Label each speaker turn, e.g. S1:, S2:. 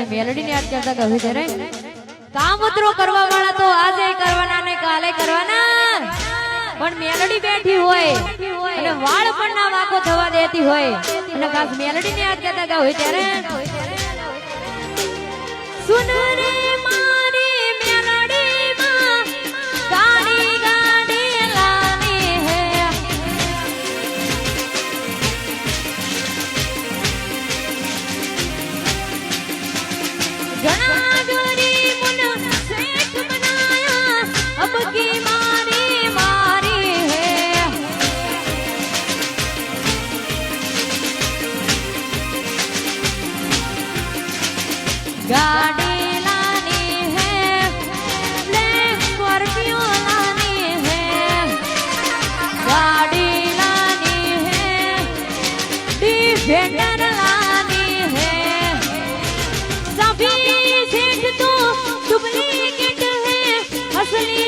S1: melody ने याद करता कहू छे रे काम उतरो करवा वाला तो आजे करवाना ने काले करवाना पण मेलोडी बैठी होय અને વાળ પણ ના વાકો થવા દેતી હોય અને ખાસ મેલોડી ને યાદ કરતા કહુ ત્યારે સુન રે મારી મેલોડી માં ગાડી ગાડી લાની હે ઘણા ગોરી મુન શેખ બનાયા અબ કી મારી મારી હે गाड़ी लानी है ब्लैक स्कॉर्पियो लानी है गाड़ी लानी है डिफेंडर लानी है सभी सेठ तो डुप्लीकेट है असली